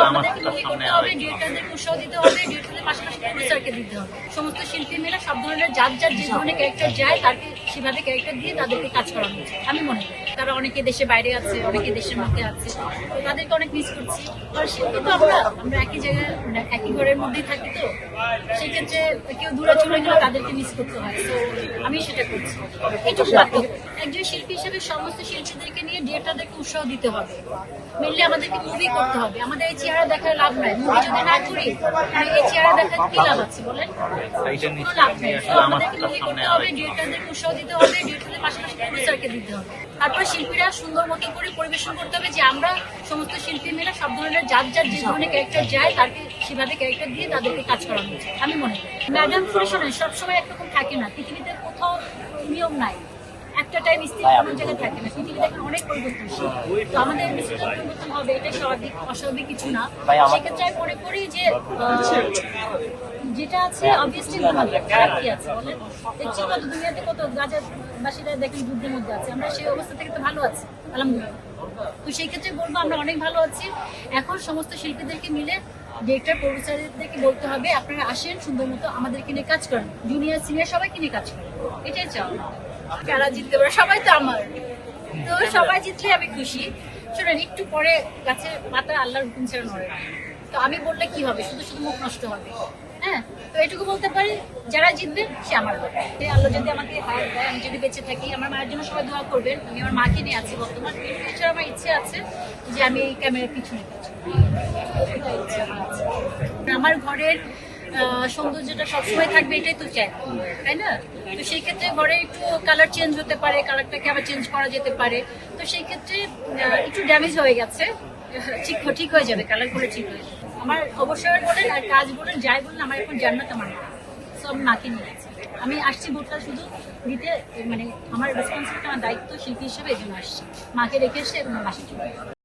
আমাদেরকে মিলিয়ে করতে হবে, ডিরেক্টরদেরকে উৎসাহ দিতে হবে, ডিরেক্টরদের পাশাপাশি প্রডিউসারকে দিতে হবে। সমস্ত শিল্পী মিলে সব ধরনের যার যার যে ধরনের ক্যারেক্টার যায় তাকে সেভাবে ক্যারেক্টার দিয়ে তাদেরকে কাজ করানো উচিত আমি মনে করি। তারা অনেকে দেশে বাইরে আছে, অনেকে দেশের মধ্যে আছে, তো তাদেরকে অনেক মিস করছি। আর শিল্পী তো আমরা একই জায়গায় মানে একই ঘরের মধ্যেই থাকি, তো সেক্ষেত্রে কেউ দূরে চলে গেলে তাদেরকে মিস করতে হয়। তো আমি সেটা করছি। এটুকু একজন শিল্পী হিসেবে সমস্ত শিল্পীদেরকে নিয়ে ডিরেক্টরদেরকে উৎসাহ দিতে হবে। মেনলি আমাদেরকে মুভি করতে হবে। আমাদের এই চেহারা দেখার লাভ নাই। মুভি যদি না করি এই চেহারা দেখার কি লাভ আছে বলেন? কোনো লাভ নেই। তো আমাদেরকে মুভি করতে হবে, ডিরেক্টরদেরকে উৎসাহ দিতে হবে, ডিরেক্টরদের পাশাপাশি প্রডিউসারকে দিতে হবে। তারপর শিল্পীরা সুন্দর মতো করে পরিবেশন করতে হবে যে আমরা সমস্ত শিল্পী মিলে সব ধরনের যার যার যে ধরনের ক্যারেক্টার যায় তাকে সেভাবে ক্যারেক্টার দিয়ে তাদেরকে কাজ করানো উচিত আমি মনে করি। ম্যাডাম পুরুষরা সবসময় একরকম থাকে না। পৃথিবীতে কোথাও নিয়ম নাই, একটা টাইম স্থির কোনো জায়গায় থাকে না। পৃথিবীতে এখন অনেক পরিবর্তনশীল, তো আমাদের নিশ্চিত পরিবর্তন হবে, এটা স্বাভাবিক, অস্বাভাবিক কিছু না। সেক্ষেত্রে আমি মনে করি যে যেটা আছে অবভিয়াসলি ভালো, খারাপ কি আছে বলেন? দেখছি কত দুনিয়াতে কত গাজাবাসীরা দেখেন যুদ্ধের মধ্যে আছে, আমরা সেই অবস্থা থেকে তো ভালো আছি আলহামদুলিল্লাহ। তো সেই ক্ষেত্রে বলবো আমরা অনেক ভালো আছি। এখন সমস্ত শিল্পীদেরকে মিলে ডিরেক্টর প্রডিউসারদেরকে বলতে হবে আপনারা আসেন সুন্দর মতো আমাদেরকে নিয়ে কাজ করেন, জুনিয়র সিনিয়র সবাইকে নিয়ে কাজ করেন, এটাই চাও। কারা জিততে পারে? সবাই তো আমার, তো সবাই জিতলে আমি খুশি। শোনেন, একটু পরে গাছের পাতা আল্লাহর হুকুম ছেড়ে নড়ে না, তো আমি বললে কি হবে? শুধু শুধু মুখ নষ্ট হবে। হ্যাঁ, তো এটুকু বলতে পারি, যারা জিতবে সে আমার ব্যাপার। আল্লাহ যদি আমাকে হায়াত দেয়, আমি যদি বেঁচে থাকি, আমার মায়ের জন্য সবাই দোয়া করবেন। আমি আমার মাকে নিয়ে আছি বর্তমান। এছাড়া আমার ইচ্ছে আছে যে আমি এই ক্যামেরার পিছনে কাজ করি। এটা ইচ্ছে আমার আছে। আমার ঘরের সৌন্দর্যটা সবসময় থাকবে, এটাই তো চাই, তাই না? তো সেই ক্ষেত্রে ঘরে একটু কালার চেঞ্জ হতে পারে, কালারটাকে আবার চেঞ্জ করা যেতে পারে। তো সেই ক্ষেত্রে একটু ড্যামেজ হয়ে গেছে, ঠিক হয়ে যাবে, কালার করে ঠিক হয়ে যাবে। আমার অবসর বলেন আর কাজ বলেন যাই বলেন, আমার এখন জান্নাত আমার মা। সব মাকে নিয়ে আছে। আমি আসছি ভোটটা শুধু দিতে, মানে আমার রেসপন্সিবিলিটি, আমার দায়িত্ব শিল্পী হিসেবে এই জন্য আসছি। মাকে রেখে এসে এবং বাসা চলে